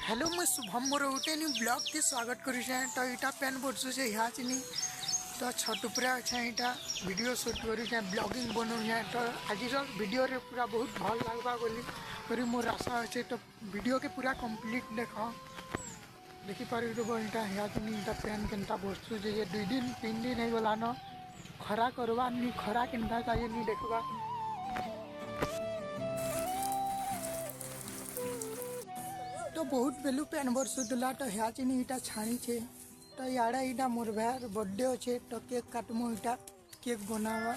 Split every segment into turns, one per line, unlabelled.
Hello मैं शुभम मोर गोटे new blog के स्वागत करुचे। तो यहाँ पेन बसुचे यहाँ चिनी तो छत पर अच्छे यहाँ वीडियो शूट करुचे ब्लॉगिंग बनाऊे। तो आज वीडियो रे पूरा बहुत भल लगवा बोली मोर आशा अच्छे। तो वीडियो के पूरा कंप्लीट देखिपार यहाँ चिनी यहाँ पेन केनता बसुचे ये 2 दिन 3 दिन हो गलान खरा करवा नी खरा केनता चाहिए नी देखवा। तो बहुत बेलू पेन बरसुला तो यहाँ चिनी इटा छाणी छे। तो याडा इटा मोर भाई बर्थडे अच्छे तो केक काटमु इटा केक बनावा।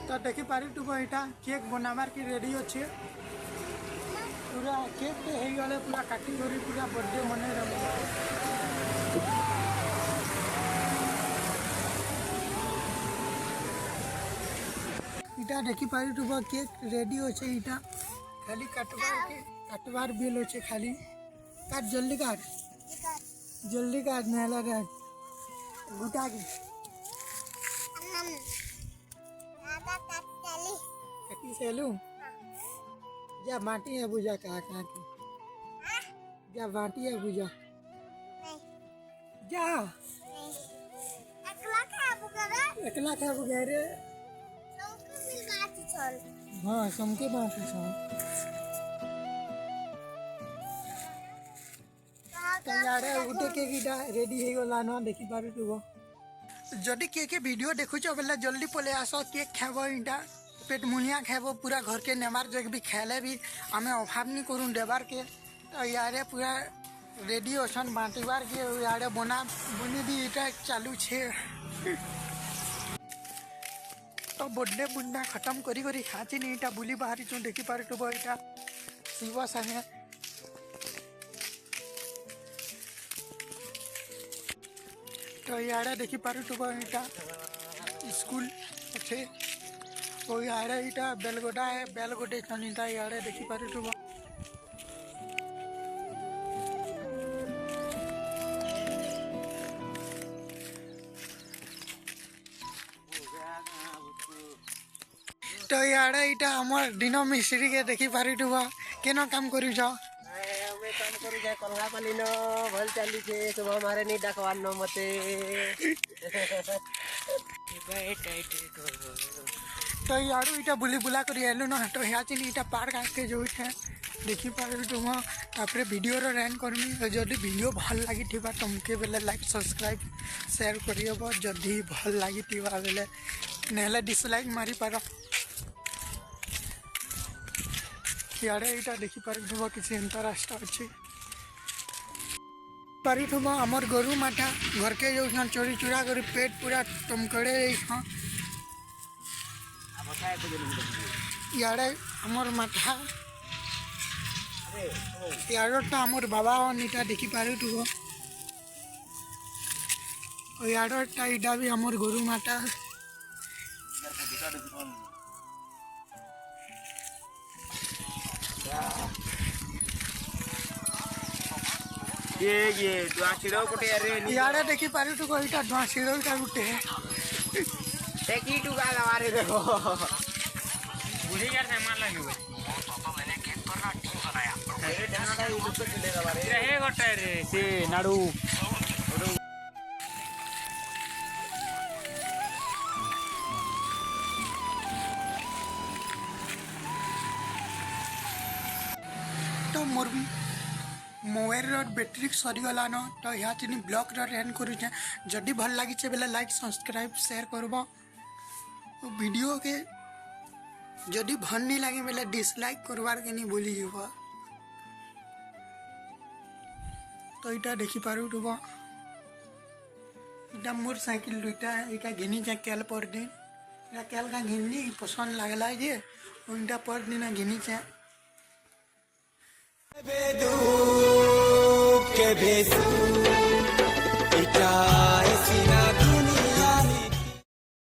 तो देखी पारी तू इटा केक बनावार की रेडी अच्छे पूरा केक हो गले पूरा काटी करी पूरा बर्थडे मने इटा देखी पारी तू केक रेडी अच्छे। इटा खाली काटवार बिल अच्छे खाली काट जल्दी काट नेला रे गुटा की काटी सेलू जा बाटी है बुझा कहा की जा बाटी है बुझा जा एकला खा बुगरे हाँ समके बाटी छ यारे उठे के गीटा रेडी हे गला न देखि पाबे तू जदी के वीडियो देखुछ बेला जल्दी पले आसो केक खाबो इटा पेट मुनिया खाबो पूरा घर के नेमार जग भी खेले भी हमें अभाव नहीं करूँ देवार के। तो यारे पूरा रेडी असन बांटीबार के यारे बना बुनी भी इटा चालू छे। तो बर्थडे बुंदा खत्म करी करी खाची नहीं इटा बुली बाहरी चुन देखी पारे तो इटा शिव संगे तो यारे देखी पारे तो इटा स्कूल अच्छे तो यारे इटा बेलगोटा है बेलगोटे चनीता यारे देखी पारे तो तो यारे इटा हमर दिनो मिस्त्री के देखी पारी तू केनो काम करू छ
मैं काम करू जाय कलगा पालिनो भल चाली छे सब हमारे नहीं डाकवानो मते
तो यारू इटा बुली बुला कर एलु न तो यहाँ चली इटा पार्क आके जो है देखी पारे तुम तापर वीडियो रैन करमी जदि वीडियो भल लगी तुमके बेले लाइक सब्सक्राइब शेयर करियो जदि भल लगी बेले नहले डिसलाइक मारी पार। यारे इटा देखी पारे तुम किसी एंता रास्ता अच्छे पारी तुम आमर गरु माटा घर के जो चोरी चुरा कर पेट पूरा टमकड़े यारे आमर माथा यार तो आमर बाबा इटा देखी पारे तू यार इटा भी आमर गरु माटा
ये दुआ छिड़ो कोटे अरे
यारे देखी पारे तू इटा दुआ छिड़ो इटा गुटे
देखी तू का लवारे देखो
बुढ़ी यार सामान लगे हुए
अरे डनाटा यूट्यूब पे चलेगा बारे
रहे गोटे रे से नाडू
तो मोर मोबाइल बैटरी सरीगला न तो यहाँ चिनी ब्लॉग रैन करुचे जदि भल लगी बेले लाइक सब्सक्राइब शेयर करब वीडियो के जदि भल नहीं लगे बेले डिसलाइक करवार के नहीं बोली जीव। तो इटा देखी पारू तुम इटा मोर साइकिल दुईटा इटा घिनी जा केल पर दिन इटा केल का घिनी पसंद लगला जे इटा पर दिन घिनी चा
के भेसू